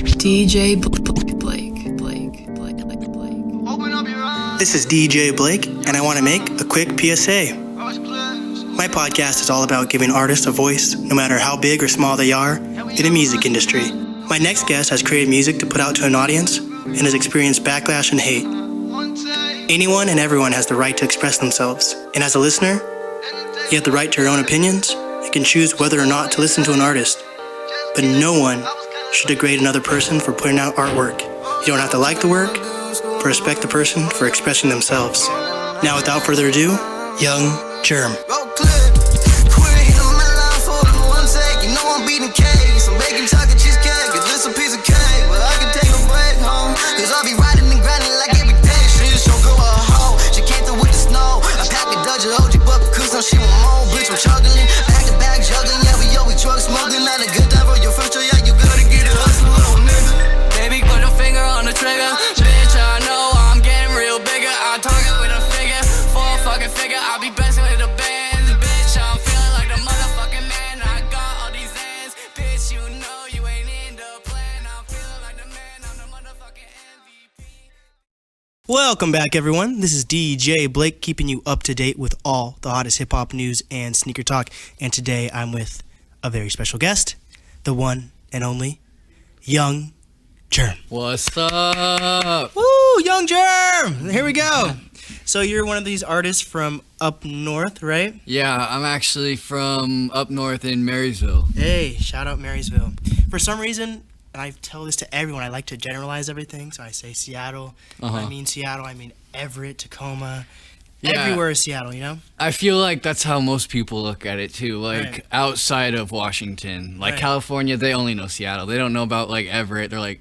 DJ Blake. This is DJ Blake, and I want to make a quick PSA. My podcast is all about giving artists a voice, no matter how big or small they are, in the music industry. My next guest has created music to put out to an audience and has experienced backlash and hate. Anyone and everyone has the right to express themselves, and as a listener, you have the right to your own opinions and can choose whether or not to listen to an artist. But no one should degrade another person for putting out artwork. You don't have to like the work, but respect the person for expressing themselves. Now, without further ado, Yung Jerm. She want more, bitch, I'm chuggling. Back to back juggling, yeah, we always drug smoking. Not a good time for your first show, yeah, you gotta get it hustle, little nigga. Baby, put a finger on the trigger. Bitch, I know I'm getting real bigger. I target with a figure, full fucking figure. I'll be best with the bands. Bitch, I'm feeling like the motherfucking man. I got all these ends. Bitch, you know you ain't in the plan. I'm feeling like the man, I'm the motherfucking MVP. Welcome back, everyone. This is DJ Blake, keeping you up to date with all the hottest hip-hop news and sneaker talk. And today I'm with a very special guest, the one and only Yung Jerm. What's up? Woo, Yung Jerm! Here we go. So you're one of these artists from up north, right? Yeah, I'm actually from up north in Marysville. Hey, shout out Marysville. For some reason, and I tell this to everyone, I like to generalize everything. So I say Seattle. When I mean Seattle, I mean Everett, Tacoma. Yeah. Everywhere is Seattle, you know? I feel like that's how most people look at it too. Like Right. outside of Washington, like Right. California, they only know Seattle. They don't know about like Everett. They're like,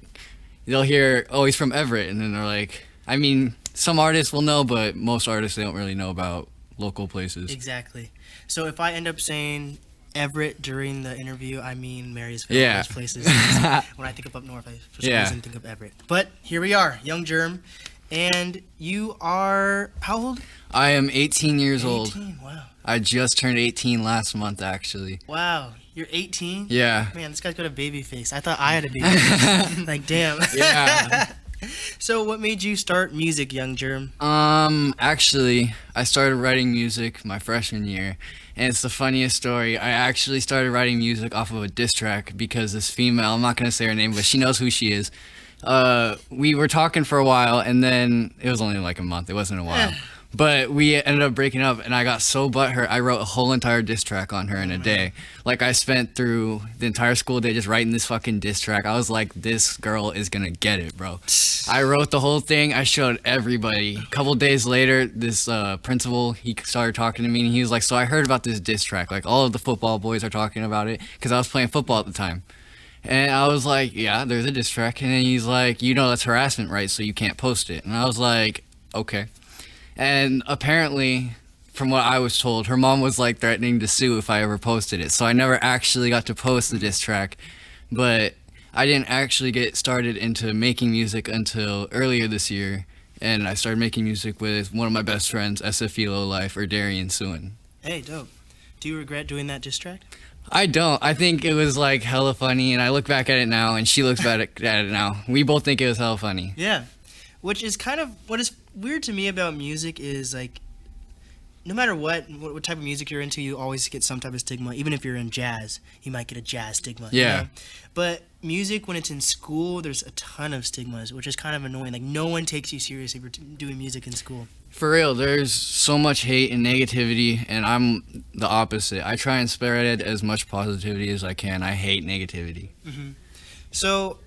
they'll hear, oh, he's from Everett, and then they're like, I mean, some artists will know, but most artists they don't really know about local places. Exactly. So if I end up saying Everett during the interview, I mean Marysville. Yeah. Those places. When I think of up north, I for some Yeah. reason think of Everett. But here we are, Yung Jerm, and you are how old? I am 18 years old. 18. Wow. I just turned 18 last month, actually. Wow. You're 18? Yeah. Man, this guy's got a baby face. I thought I had a baby face. Like, damn. Yeah. So what made you start music, Yung Jerm? Actually, I started writing music my freshman year, and it's the funniest story. I actually started writing music off of a diss track because this female, I'm not gonna say her name, but she knows who she is. We were talking for a while, and then it was only like a month. It wasn't a while. But we ended up breaking up, and I got so butthurt, I wrote a whole entire diss track on her in a day. Like, I spent through the entire school day just writing this fucking diss track. I was like, this girl is gonna get it, bro. I wrote the whole thing. I showed everybody. A couple days later, this principal, he started talking to me, and he was like, so I heard about this diss track. Like, all of the football boys are talking about it, because I was playing football at the time. And I was like, yeah, there's a diss track. And then he's like, you know, that's harassment, right? So you can't post it. And I was like, okay. And apparently, from what I was told, her mom was like threatening to sue if I ever posted it. So I never actually got to post the diss track. But I didn't actually get started into making music until earlier this year. And I started making music with one of my best friends, SF Life, or Darian Suin. Hey, dope. Do you regret doing that diss track? I don't. I think it was like hella funny, and I look back at it now, and she looks back at it now. We both think it was hella funny. Yeah. Which is kind of what is weird to me about music is like, no matter what type of music you're into, you always get some type of stigma. Even if you're in jazz, you might get a jazz stigma. Yeah. You know? But music, when it's in school, there's a ton of stigmas, which is kind of annoying. Like, no one takes you seriously for doing music in school. For real, there's so much hate and negativity, and I'm the opposite. I try and spread as much positivity as I can. I hate negativity. So,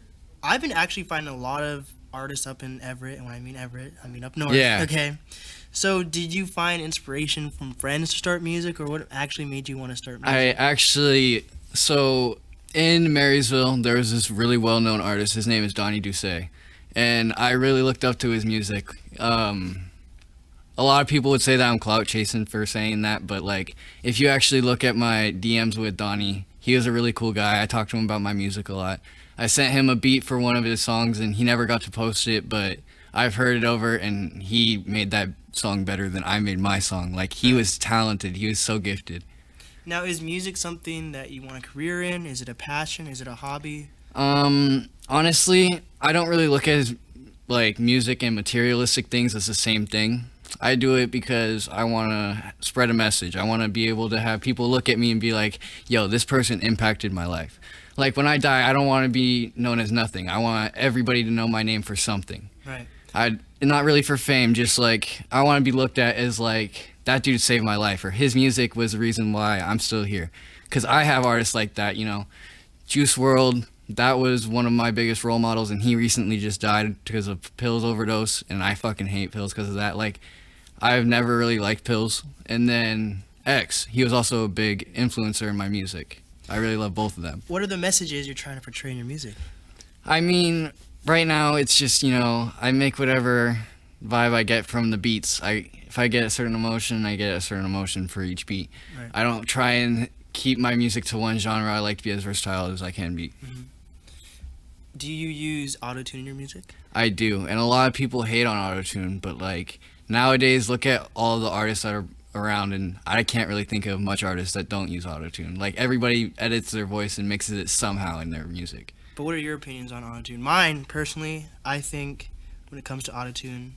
I've been actually finding a lot of artists up in Everett, and when I mean Everett, I mean up north. Yeah. Okay. So, did you find inspiration from friends to start music, or what actually made you want to start music? So in Marysville, there was this really well-known artist. His name is Donnie Doucet, and I really looked up to his music. A lot of people would say that I'm clout chasing for saying that, but like, if you actually look at my DMs with Donnie, he was a really cool guy. I talked to him about my music a lot. I sent him a beat for one of his songs, and he never got to post it, but I've heard it over, and he made that song better than I made my song. Like, he was talented. He was so gifted. Now, is music something that you want a career in? Is it a passion? Is it a hobby? Honestly, I don't really look at like music and materialistic things as the same thing. I do it because I want to spread a message. I want to be able to have people look at me and be like, yo, this person impacted my life. Like when I die, I don't want to be known as nothing. I want everybody to know my name for something. Right. Not really for fame, just like I want to be looked at as like that dude saved my life, or his music was the reason why I'm still here. Because I have artists like that, you know. Juice WRLD, that was one of my biggest role models, and he recently just died because of pills overdose, and I fucking hate pills because of that. Like, I've never really liked pills. And then X, he was also a big influencer in my music. I really love both of them. What are the messages you're trying to portray in your music? I mean, right now it's just, you know, I make whatever vibe I get from the beats. If I get a certain emotion, I get a certain emotion for each beat. Right. I don't try and keep my music to one genre. I like to be as versatile as I can be. Mm-hmm. Do you use autotune in your music? I do, and a lot of people hate on autotune, but like nowadays, look at all the artists that are around, and I can't really think of much artists that don't use autotune. Like everybody edits their voice and mixes it somehow in their music. But what are your opinions on autotune? Mine, personally, I think when it comes to autotune,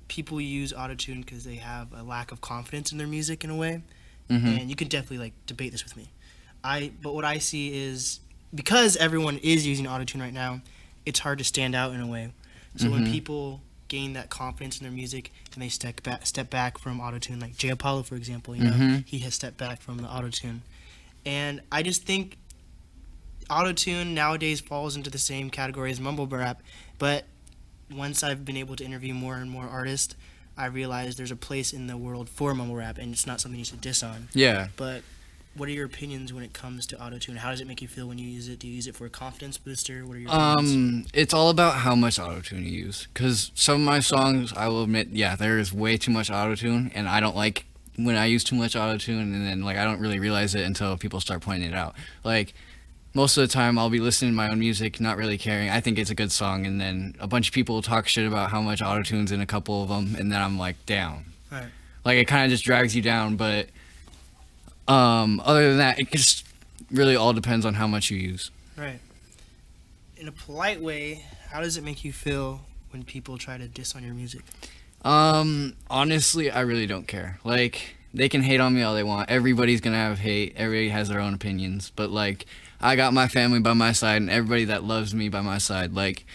people use autotune because they have a lack of confidence in their music in a way. Mm-hmm. And you can definitely like debate this with me. But what I see is, because everyone is using autotune right now, it's hard to stand out in a way. So when people gain that confidence in their music and they step back from autotune, like J. Apollo, for example, you know, he has stepped back from the autotune. And I just think autotune nowadays falls into the same category as mumble rap, but once I've been able to interview more and more artists, I realize there's a place in the world for mumble rap, and it's not something you should diss on. Yeah. But what are your opinions when it comes to autotune? How does it make you feel when you use it? Do you use it for a confidence booster? What are your opinions? It's all about how much autotune you use. Because some of my songs, I will admit, yeah, there is way too much autotune, and I don't like when I use too much autotune, and then like I don't really realize it until people start pointing it out. Like, most of the time I'll be listening to my own music, not really caring. I think it's a good song, and then a bunch of people talk shit about how much autotune's in a couple of them, and then I'm like, down. Right. Like, it kind of just drags you down, but other than that, it just really all depends on how much you use. Right. In a polite way, how does it make you feel when people try to diss on your music? Honestly, I really don't care. Like, they can hate on me all they want. Everybody's gonna have hate. Everybody has their own opinions. But, like, I got my family by my side, and everybody that loves me by my side. Like,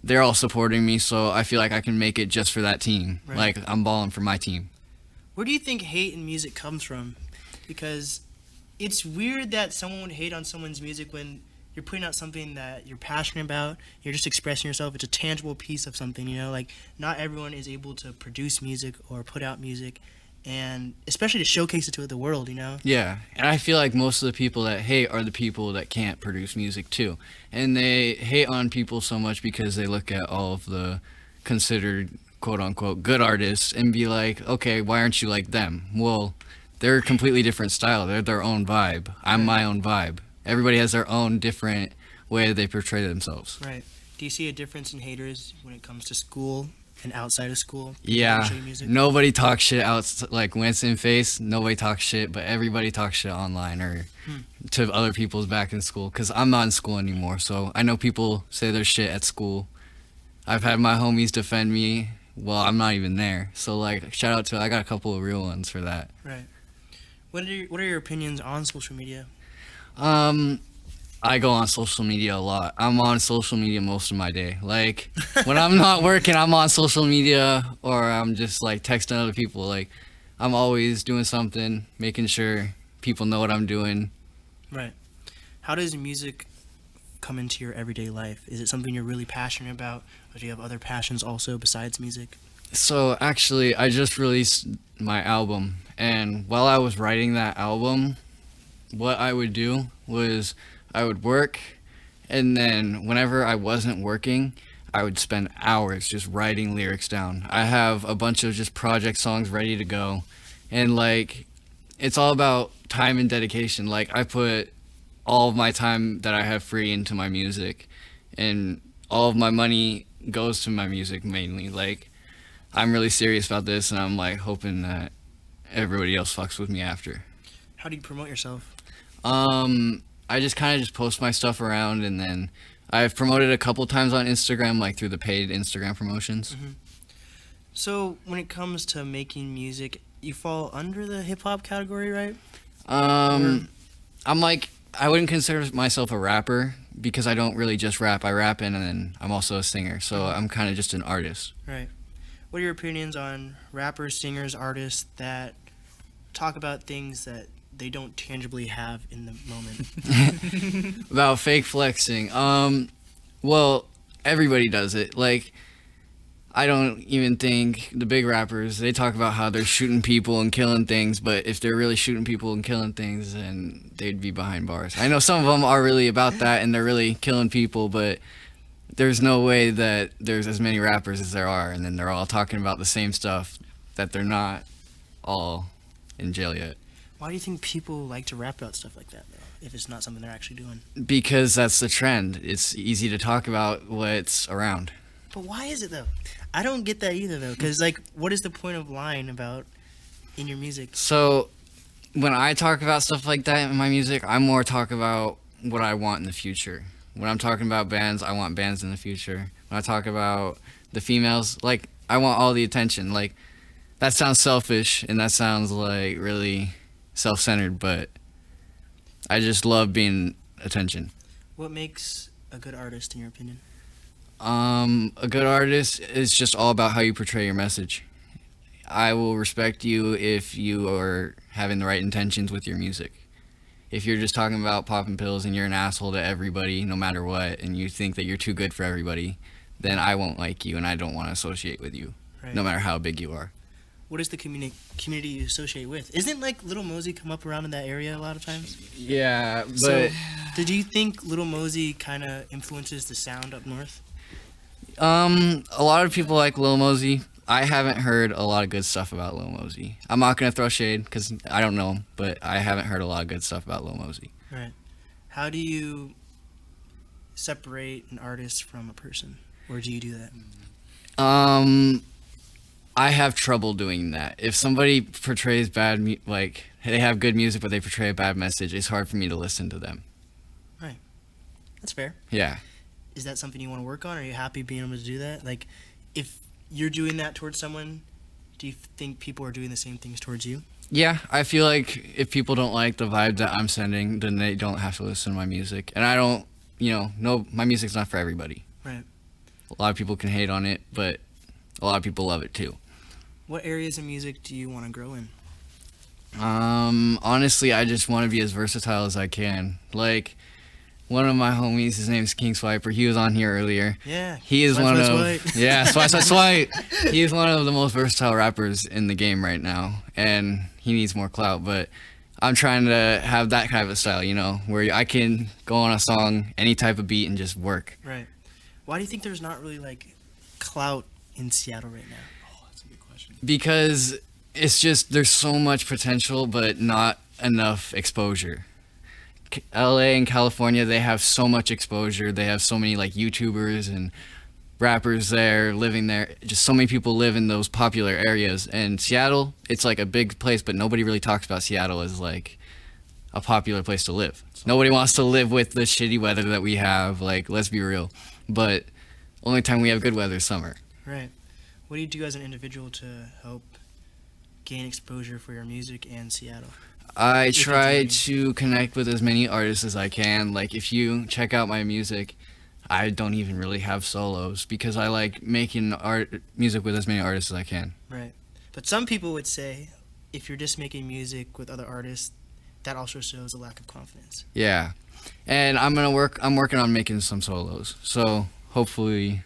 they're all supporting me, so I feel like I can make it just for that team. Right. Like, I'm balling for my team. Where do you think hate in music comes from? Because it's weird that someone would hate on someone's music when you're putting out something that you're passionate about. You're just expressing yourself. It's a tangible piece of something, you know? Like, not everyone is able to produce music or put out music, and especially to showcase it to the world, you know? Yeah, and I feel like most of the people that hate are the people that can't produce music too. And they hate on people so much because they look at all of the considered quote-unquote good artists and be like, okay, why aren't you like them? Well, they're a completely different style. They're their own vibe. I'm my own vibe. Everybody has their own different way that they portray themselves. Right. Do you see a difference in haters when it comes to school and outside of school? Yeah. Music? Nobody talks shit out, like, when it's in face. Nobody talks shit, but everybody talks shit online or to other people's back in school. Because I'm not in school anymore, so I know people say their shit at school. I've had my homies defend me. Well, I'm not even there. So, like, shout out to, I got a couple of real ones for that. Right. What are your opinions on social media? I go on social media a lot. I'm on social media most of my day. Like, when I'm not working, I'm on social media, or I'm just, like, texting other people. Like, I'm always doing something, making sure people know what I'm doing. Right. How does music come into your everyday life? Is it something you're really passionate about, or do you have other passions also besides music? So, actually, I just released my album, and while I was writing that album, what I would do was I would work, and then whenever I wasn't working, I would spend hours just writing lyrics down. I have a bunch of just project songs ready to go, and, like, it's all about time and dedication. Like, I put all of my time that I have free into my music, and all of my money goes to my music mainly. Like, I'm really serious about this, and I'm, like, hoping that everybody else fucks with me after. How do you promote yourself? I just kind of just post my stuff around, and then I've promoted a couple times on Instagram, like through the paid Instagram promotions. So when it comes to making music, you fall under the hip hop category, right? I'm like, I wouldn't consider myself a rapper because I don't really just rap. I rap and then I'm also a singer, so I'm kind of just an artist. Right. What are your opinions on rappers, singers, artists that talk about things that they don't tangibly have in the moment? About fake flexing. Well, everybody does it. Like, I don't even think the big rappers, they talk about how they're shooting people and killing things, but if they're really shooting people and killing things, then they'd be behind bars. I know some of them are really about that and they're really killing people, but there's no way that there's as many rappers as there are, and then they're all talking about the same stuff, that they're not all in jail yet. Why do you think people like to rap about stuff like that, though, if it's not something they're actually doing? Because that's the trend. It's easy to talk about what's around. But why is it, though? I don't get that either, though, because, like, what is the point of lying about in your music? So when I talk about stuff like that in my music, I more talk about what I want in the future. When I'm talking about bands, I want bands in the future. When I talk about the females, like, I want all the attention. Like, that sounds selfish and that sounds like really self-centered, but I just love being attention. What makes a good artist, in your opinion? A good artist is just all about how you portray your message. I will respect you if you are having the right intentions with your music. If you're just talking about popping pills and you're an asshole to everybody, no matter what, and you think that you're too good for everybody, then I won't like you and I don't want to associate with you, Right. no matter how big you are. What is the community you associate with? Isn't, like, Little Mosey come up around in that area a lot of times? Yeah, but So, did you think Little Mosey kind of influences the sound up north? a lot of people like Lil Mosey. I haven't heard a lot of good stuff about Lil Mosey. I'm not gonna throw shade because I don't know him, but I haven't heard a lot of good stuff about Lil Mosey. Right. How do you separate an artist from a person? Or do you do that? I have trouble doing that. If somebody portrays like they have good music but they portray a bad message, it's hard for me to listen to them. Right. That's fair. Yeah. Is that something you want to work on? Are you happy being able to do that? Like, if you're doing that towards someone, do you think people are doing the same things towards you? Yeah, I feel like if people don't like the vibe that I'm sending, then they don't have to listen to my music. And I don't, no, my music's not for everybody. Right. A lot of people can hate on it, but a lot of people love it too. What areas of music do you want to grow in? Honestly, I just want to be as versatile as I can. Like, one of my homies, his name's King Swiper. He was on here earlier. Yeah. He is one of Swipe. yeah, Swipe. He is one of the most versatile rappers in the game right now, and he needs more clout. But I'm trying to have that kind of a style, where I can go on a song, any type of beat, and just work. Right. Why do you think there's not really, like, clout in Seattle right now? Because it's just there's so much potential, but not enough exposure. LA and California, they have so much exposure. They have so many like YouTubers and rappers there living there. Just so many people live in those popular areas. And Seattle, it's like a big place, but nobody really talks about Seattle as like a popular place to live. Nobody wants to live with the shitty weather that we have. Like, let's be real. But only time we have good weather is summer. Right. What do you do as an individual to help gain exposure for your music and Seattle? I try to connect with as many artists as I can. Like, if you check out my music, I don't even really have solos because I like making music with as many artists as I can. Right. But some people would say if you're just making music with other artists, that also shows a lack of confidence. Yeah. And I'm working on making some solos. So hopefully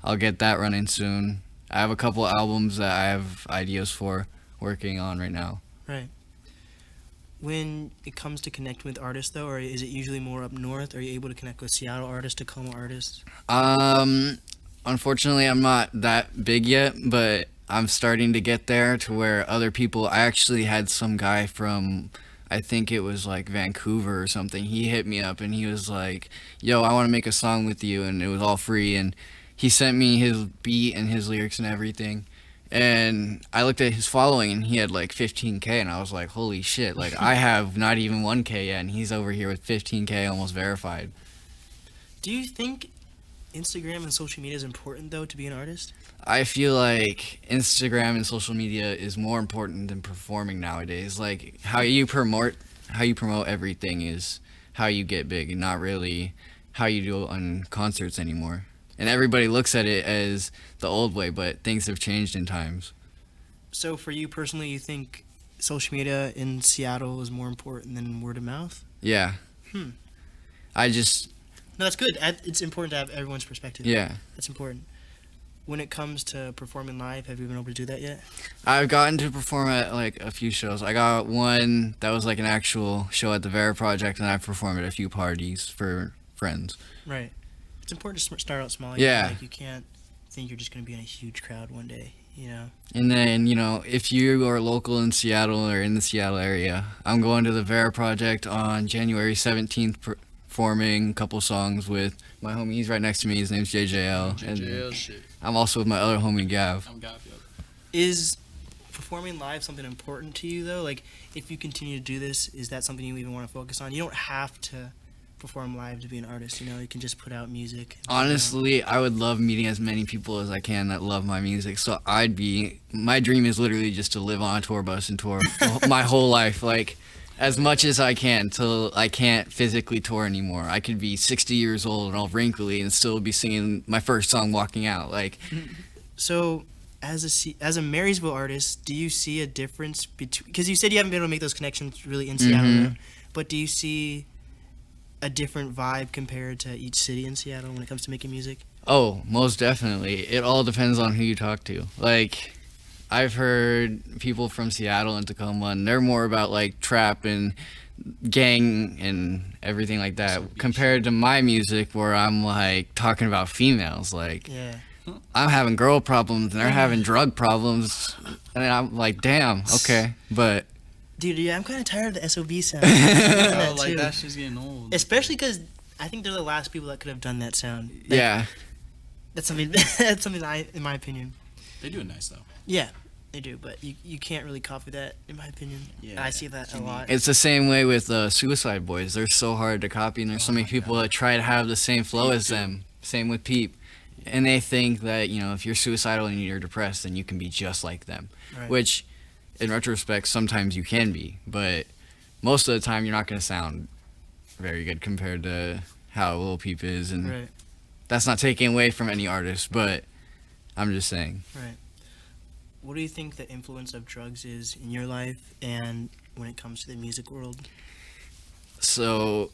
I'll get that running soon. I have a couple albums that I have ideas for working on right now. Right. When it comes to connecting with artists, though, or is it usually more up north? Are you able to connect with Seattle artists, Tacoma artists? Unfortunately, I'm not that big yet, but I'm starting to get there to where other people. I actually had some guy from, I think it was like Vancouver or something. He hit me up and he was like, "Yo, I want to make a song with you," and it was all free. And he sent me his beat and his lyrics and everything. And I looked at his following and he had like 15K and I was like, holy shit, like I have not even 1K yet and he's over here with 15K almost verified. Do you think Instagram and social media is important, though, to be an artist? I feel like Instagram and social media is more important than performing nowadays. Like how you promote everything is how you get big, and not really how you do on concerts anymore. And everybody looks at it as the old way, but things have changed in times. So for you personally, you think social media in Seattle is more important than word of mouth? Yeah. I just No, that's good. It's important to have everyone's perspective. Yeah. That's important. When it comes to performing live, have you been able to do that yet? I've gotten to perform at like a few shows. I got one that was like an actual show at the Vera Project, and I performed at a few parties for friends. Right. It's important to start out small. Yeah. Like you can't think you're just going to be in a huge crowd one day, you know? And then, if you are local in Seattle or in the Seattle area, I'm going to the Vera Project on January 17th, performing a couple songs with my homie. He's right next to me. His name's JJL. JJL shit. I'm also with my other homie, Gav. I'm Gav, yo. Is performing live something important to you, though? Like, if you continue to do this, is that something you even want to focus on? You don't have to perform live to be an artist, you can just put out music. Honestly, I would love meeting as many people as I can that love my music. So my dream is literally just to live on a tour bus and tour my whole life, like as much as I can till I can't physically tour anymore. I could be 60 years old and all wrinkly and still be singing my first song walking out. Like, So, as a Marysville artist, do you see a difference between? Because you said you haven't been able to make those connections really in Seattle, but do you see a different vibe compared to each city in Seattle when it comes to making music? oh, most definitely. It all depends on who you talk to. Like, I've heard people from Seattle and Tacoma, and they're more about like trap and gang and everything like that, compared to my music where I'm like talking about females. Like, Yeah. I'm having girl problems and they're having drug problems, and I'm like, damn, okay. But Dude, yeah, I'm kind of tired of the SOB sound. Oh, like that shit's getting old. Especially because I think they're the last people that could have done that sound. Like, yeah, That's something in my opinion. They do it nice though. Yeah, they do, but you can't really copy that, in my opinion. Yeah, I see that a lot. it's the same way with Suicide Boys. They're so hard to copy, and there's so many people that try to have the same flow as them. Same with Peep. And they think that, if you're suicidal and you're depressed, then you can be just like them. Right. Which, in retrospect, sometimes you can be. But most of the time, you're not going to sound very good compared to how Lil Peep is. And Right. that's not taking away from any artist, but I'm just saying. Right. What do you think the influence of drugs is in your life and when it comes to the music world? So,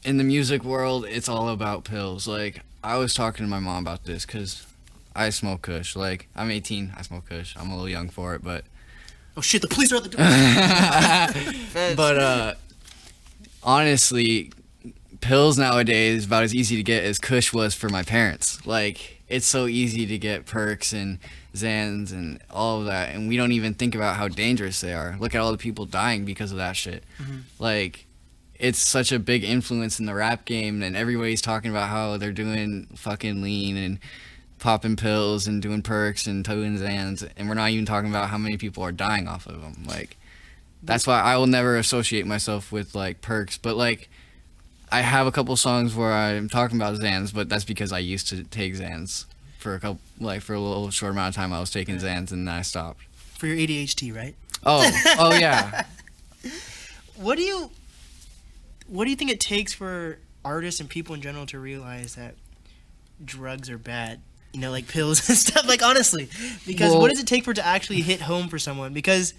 in the music world, it's all about pills. Like, I was talking to my mom about this because I smoke kush. Like, I'm 18, I smoke kush. I'm a little young for it, but... Oh shit, the police are at the door! But, honestly, pills nowadays is about as easy to get as kush was for my parents. Like, it's so easy to get perks and Xans and all of that, and we don't even think about how dangerous they are. Look at all the people dying because of that shit. Like, it's such a big influence in the rap game, and everybody's talking about how they're doing fucking lean and popping pills and doing perks and doing Xans, and we're not even talking about how many people are dying off of them. Like, that's why I will never associate myself with like perks, but like, I have a couple songs where I'm talking about Xans, but that's because I used to take Xans for for a little short amount of time. I was taking Xans and then I stopped. For your ADHD, right? Oh yeah. What do you think it takes for artists and people in general to realize that drugs are bad? Like pills and stuff. Like, honestly, because Well- what does it take for it to actually hit home for someone? Because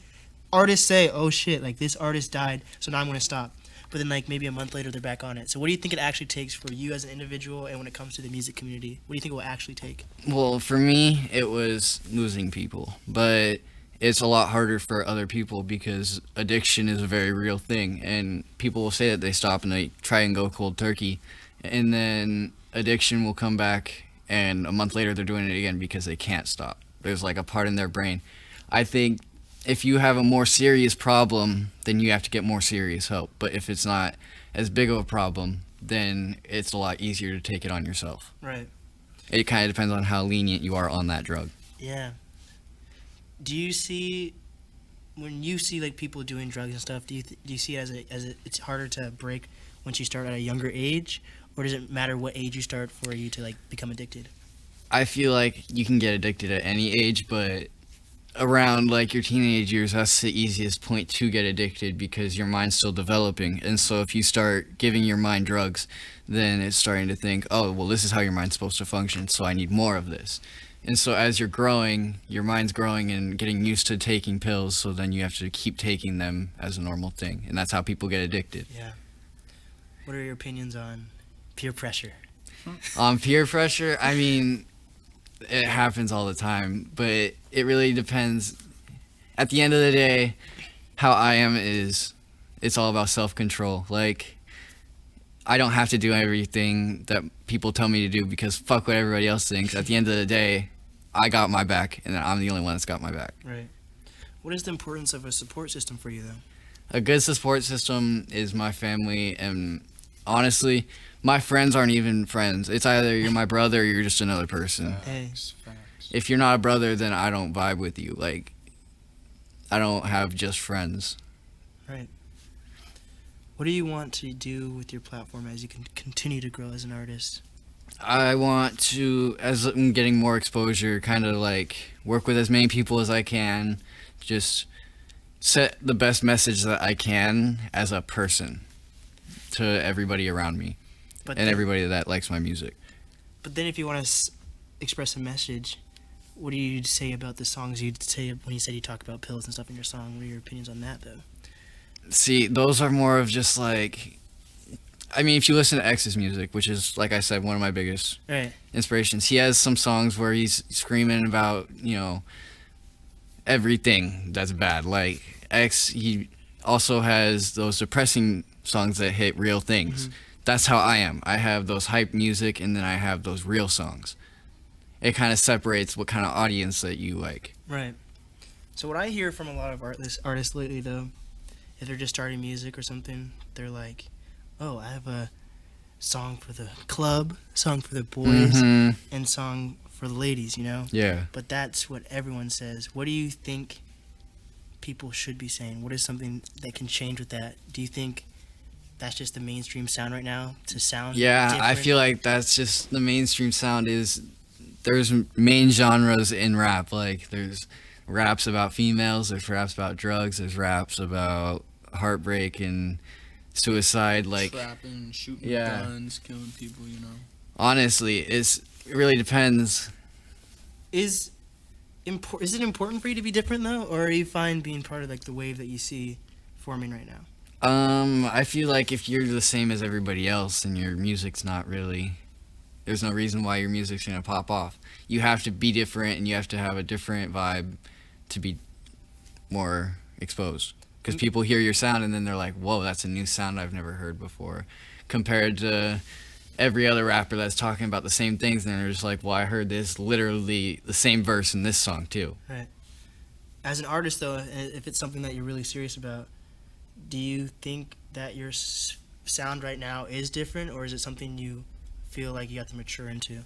artists say, "Oh shit, like this artist died, so now I'm gonna stop." But then, like, maybe a month later, they're back on it. So, what do you think it actually takes for you as an individual, and when it comes to the music community, what do you think it will actually take? Well, for me, it was losing people, but it's a lot harder for other people because addiction is a very real thing, and people will say that they stop and they try and go cold turkey, and then addiction will come back, and a month later they're doing it again because they can't stop. There's like a part in their brain. I think if you have a more serious problem, then you have to get more serious help. But if it's not as big of a problem, then it's a lot easier to take it on yourself. Right. It kind of depends on how lenient you are on that drug. Yeah. Do you see, when you see like people doing drugs and stuff, do you see it as it's harder to break once you start at a younger age, Or does it matter what age you start for you to like become addicted? I feel like you can get addicted at any age, but around like your teenage years, that's the easiest point to get addicted because your mind's still developing. And so if you start giving your mind drugs, then it's starting to think, oh, well, this is how your mind's supposed to function, so I need more of this. And so as you're growing, your mind's growing and getting used to taking pills, so then you have to keep taking them as a normal thing. And that's how people get addicted. Yeah. What are your opinions on peer pressure? On peer pressure, I mean, it happens all the time, but it really depends. At the end of the day, how I am is, it's all about self-control. Like, I don't have to do everything that people tell me to do because fuck what everybody else thinks. At the end of the day, I got my back, and I'm the only one that's got my back. Right. What is the importance of a support system for you, though? A good support system is my family, and honestly, my friends aren't even friends. It's either you're my brother or you're just another person. Hey. Facts. If you're not a brother, then I don't vibe with you. Like, I don't have just friends. Right. What do you want to do with your platform as you can continue to grow as an artist? I want to, as I'm getting more exposure, kind of like work with as many people as I can, just set the best message that I can as a person to everybody around me and everybody that likes my music. But then if you want to express a message, what do you say about the songs you say when you said you talk about pills and stuff in your song? What are your opinions on that, though? See, those are more of just like, I mean, if you listen to X's music, which is, like I said, one of my biggest inspirations, he has some songs where he's screaming about, you know, everything that's bad. Like, X, he also has those depressing songs that hit real things. Mm-hmm. That's how I am. I have those hype music, and then I have those real songs. It kind of separates what kind of audience that you like. Right. So what I hear from a lot of artists lately, though, if they're just starting music or something, they're like, oh, I have a song for the club, song for the boys, and song for the ladies, you know? Yeah. But that's what everyone says. What do you think people should be saying? What is something that can change with that? Do you think that's just the mainstream sound right now, to sound different? I feel like that's just the mainstream sound. Is there's main genres in rap. Like, there's raps about females, there's raps about drugs, there's raps about heartbreak and suicide, like trapping, shooting guns, killing people, you know. Honestly, it really depends. Is it important for you to be different, though, or are you fine being part of like the wave that you see forming right now? I feel like if you're the same as everybody else and your music's not really, there's no reason why your music's gonna pop off. You have to be different, and you have to have a different vibe to be more exposed. Because people hear your sound and then they're like, whoa, that's a new sound I've never heard before. Compared to every other rapper that's talking about the same things, and they're just like, well, I heard this literally the same verse in this song too. Right. As an artist, though, if it's something that you're really serious about, do you think that your sound right now is different, or is it something you feel like you have to mature into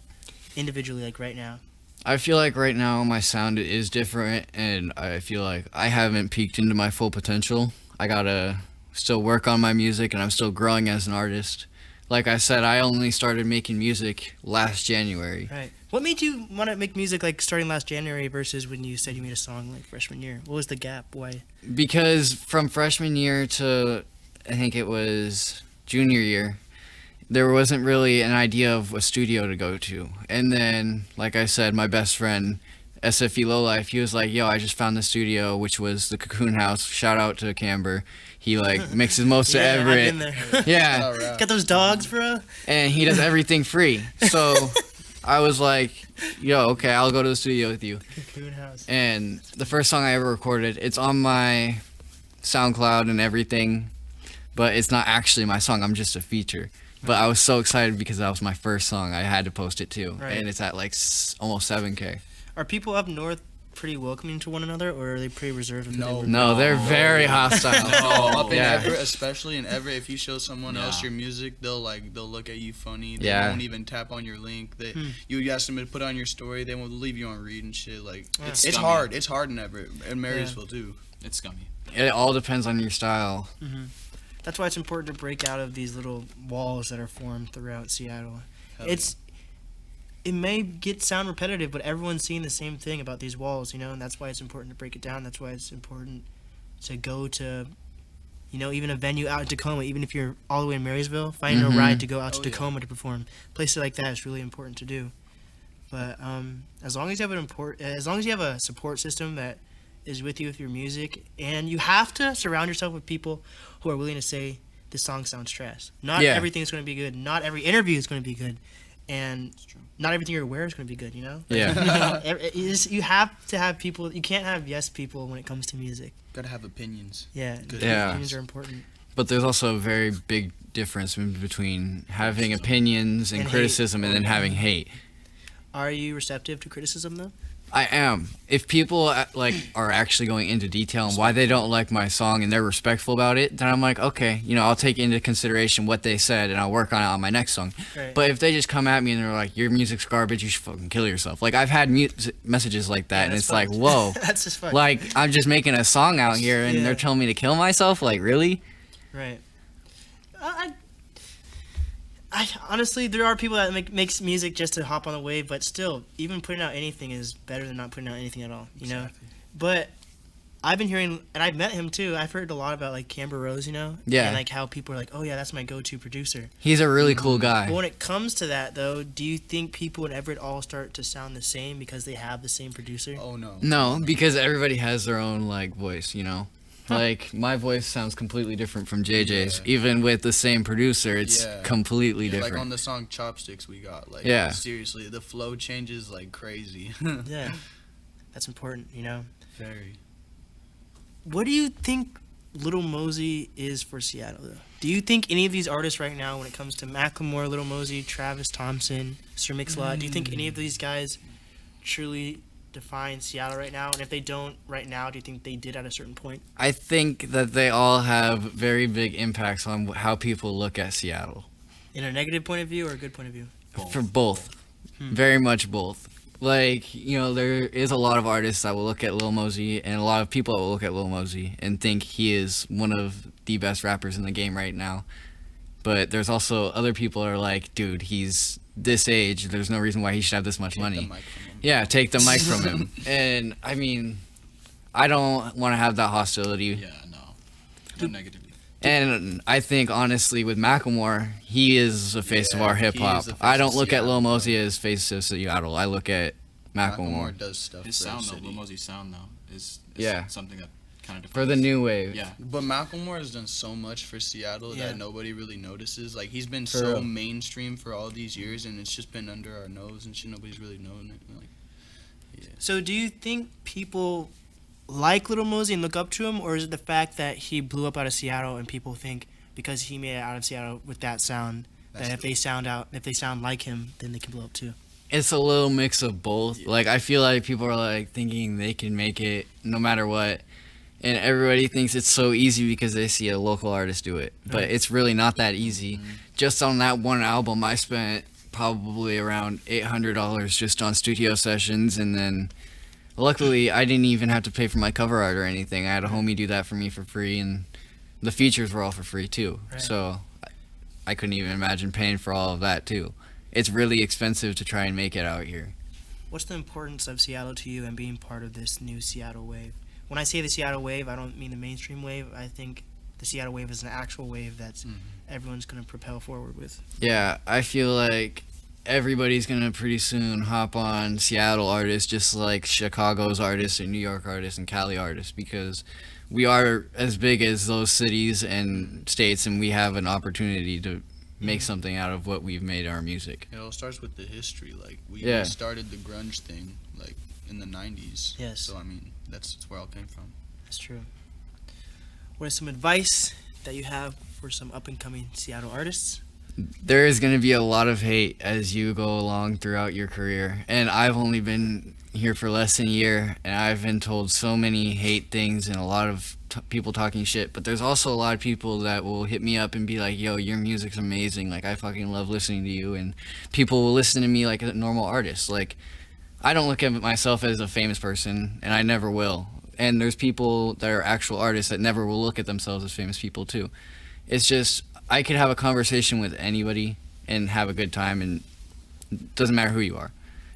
individually, like right now? I feel like right now my sound is different, and I feel like I haven't peaked into my full potential. I gotta still work on my music, and I'm still growing as an artist. Like I said, I only started making music last January. Right. What made you want to make music like starting last January versus when you said you made a song like freshman year? What was the gap? Why? Because from freshman year to, I think it was junior year, there wasn't really an idea of a studio to go to. And then, like I said, my best friend, SFE Lowlife, he was like, yo, I just found the studio, which was the Cocoon House. Shout out to Camber. He like mixes most of Everett. I've been there. Yeah. Right. Got those dogs, bro? And he does everything free. So I was like, yo, okay, I'll go to the studio with you. Cocoon House. And the first song I ever recorded, it's on my Soundcloud and everything, but it's not actually my song. I'm just a feature. But I was so excited because that was my first song. I had to post it too. Right. And it's at like almost 7K. Are people up north pretty welcoming to one another, or are they pretty reserved? No, they're very hostile. Up in Yeah. Everett, especially in Everett, if you show someone else your music, they'll look at you funny. They won't even tap on your link. You ask them to put on your story, they won't leave you on read and shit. Like it's hard. It's hard in Everett and Marysville too. It's scummy. It all depends on your style. That's why it's important to break out of these little walls that are formed throughout Seattle. It may sound repetitive, but everyone's seeing the same thing about these walls, and that's why it's important to break it down. That's why it's important to go to, even a venue out in Tacoma, even if you're all the way in Marysville, finding a ride to go out to Tacoma to perform. Places like that is really important to do. But as long as you have a support system that is with you with your music, and you have to surround yourself with people who are willing to say this song sounds trash. Not everything is going to be good. Not every interview is going to be good. And not everything you're aware is going to be good, Yeah. You have to have people. You can't have yes people when it comes to music. Gotta have opinions. Yeah. Good Opinions are important. But there's also a very big difference between having opinions and criticism and then having hate. Are you receptive to criticism, though? I am. If people are actually going into detail on why they don't like my song and they're respectful about it, then I'm like, okay, I'll take into consideration what they said and I'll work on it on my next song. Right. But if they just come at me and they're like, your music's garbage, you should fucking kill yourself. Like, I've had messages like that, and it's like, whoa. That's just fucked. Like, I'm just making a song out here and they're telling me to kill myself? Like, really? Right. I honestly, there are people that makes music just to hop on the wave, but still, even putting out anything is better than not putting out anything at all, Exactly. But I've been hearing, and I've met him too. I've heard a lot about like Camber Rose, Yeah. and like how people are like, oh yeah, that's my go-to producer. He's a really cool guy. But when it comes to that, though, do you think people in Everett all start to sound the same because they have the same producer? Oh no. No, because everybody has their own voice, Like, my voice sounds completely different from JJ's. Yeah. Even with the same producer, it's completely different. Like on the song Chopsticks we got, seriously, the flow changes like crazy. Yeah. That's important, Very. What do you think Little Mosey is for Seattle, though? Do you think any of these artists right now, when it comes to Macklemore, Little Mosey, Travis Thompson, Sir Mix-a-Lot, do you think any of these guys truly define Seattle right now? And if they don't right now, do you think they did at a certain point? I think that they all have very big impacts on how people look at Seattle. In a negative point of view or a good point of view? For both. Very much both. Like, there is a lot of artists that will look at Lil Mosey, and a lot of people that will look at Lil Mosey and think he is one of the best rappers in the game right now. But there's also other people that are like, dude, he's this age. There's no reason why he should have this much money. Take the mic from him. Yeah, take the mic from him. And, I mean, I don't want to have that hostility. Yeah, no. No negativity. And I think, honestly, with Macklemore, he is the face of our hip-hop. he is the face I don't of look at Lil Seattle. Mosey as face of Seattle. I look at Macklemore. does stuff His for the sound, though, city. Lil Mosey's sound, though, is something that kind of For the new wave. Yeah. But Macklemore has done so much for Seattle Yeah. that nobody really notices. Like, he's been For so real. mainstream for all these years, and it's just been under our nose and shit. Nobody's really known it. Like, So do you think people like Little Mosey and look up to him, or is it the fact that he blew up out of Seattle and people think because he made it out of Seattle with that sound, that if they sound like him, then they can blow up too? It's a little mix of both. Like, I feel like people are, thinking they can make it no matter what. And everybody thinks it's so easy because they see a local artist do it. But it's really not that easy. Mm-hmm. Just on that one album, I spent probably around $800 just on studio sessions. And then, luckily, I didn't even have to pay for my cover art or anything. I had a homie do that for me for free. And the features were all for free, too. Right. So I couldn't even imagine paying for all of that, too. It's really expensive to try and make it out here. What's the importance of Seattle to you and being part of this new Seattle wave? When I say the Seattle wave, I don't mean the mainstream wave. I think the Seattle wave is an actual wave that's everyone's going to propel forward with. Yeah, I feel like everybody's going to pretty soon hop on Seattle artists just like Chicago's artists and New York artists and Cali artists, because we are as big as those cities and states, and we have an opportunity to make something out of what we've made our music. it all starts with the history. Like, we Yeah. started the grunge thing, like, in the 90s. Yes. So, I mean, that's where it all came from. That's true. What is some advice that you have for some up-and-coming Seattle artists? There is going to be a lot of hate as you go along throughout your career. And I've only been here for less than a year, and I've been told so many hate things and a lot of people talking shit. But there's also a lot of people that will hit me up and be like, yo, your music's amazing. Like, I fucking love listening to you. And people will listen to me like a normal artist. Like, I don't look at myself as a famous person, and I never will. And there's people that are actual artists that never will look at themselves as famous people, too. It's just I could have a conversation with anybody and have a good time, and it doesn't matter who you are.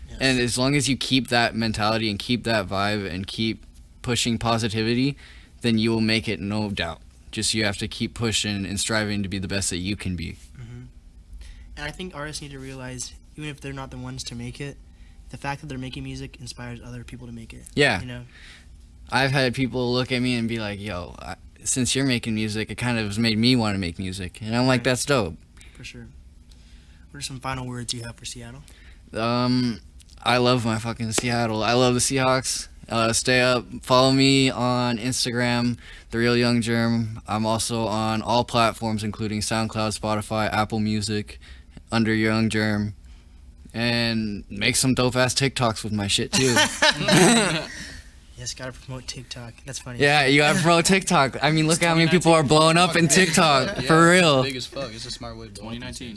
Yes. And as long as you keep that mentality and keep that vibe and keep pushing positivity, then you will make it, no doubt. Just you have to keep pushing and striving to be the best that you can be. Mm-hmm. And I think artists need to realize, even if they're not the ones to make it, the fact that they're making music inspires other people to make it. Yeah. You know? I've had people look at me and be like, yo, since you're making music, it kind of has made me want to make music. And I'm like, that's dope. For sure. What are some final words you have for Seattle? I love my fucking Seattle. I love the Seahawks. Stay up. Follow me on Instagram, The Real Young Jerm. I'm also on all platforms, including SoundCloud, Spotify, Apple Music, under Young Jerm. And make some dope-ass TikToks with my shit, too. Yes, gotta promote TikTok. That's funny. Yeah, you gotta promote TikTok. I mean, look how many people are blowing up in TikTok. Yeah, for real. Big as fuck. It's a smart way. 2019.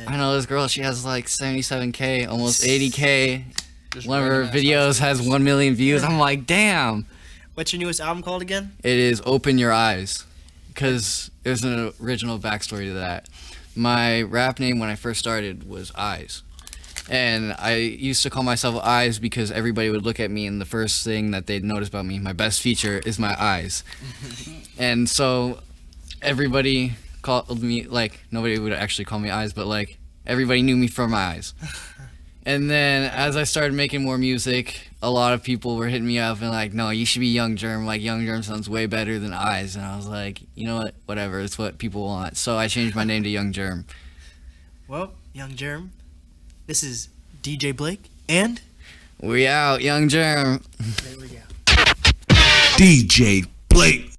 I know this girl, she has like 77K, almost 80K. Just One of her random ass videos has 1 million views. I'm like, damn. What's your newest album called again? It is Open Your Eyes, because there's an original backstory to that. My rap name when I first started was Eyes. And I used to call myself Eyes because everybody would look at me and the first thing that they'd notice about me, my best feature, is my eyes. And so everybody called me, like, nobody would actually call me Eyes, but like everybody knew me for my eyes. And then as I started making more music, a lot of people were hitting me up and like, no, you should be Young Jerm. Like, Young Jerm sounds way better than Eyes. And I was like, you know what? Whatever. It's what people want. So I changed my name to Young Jerm. Well, Young Jerm, this is DJ Blake, and we out, Young Jerm. there we go. DJ Blake.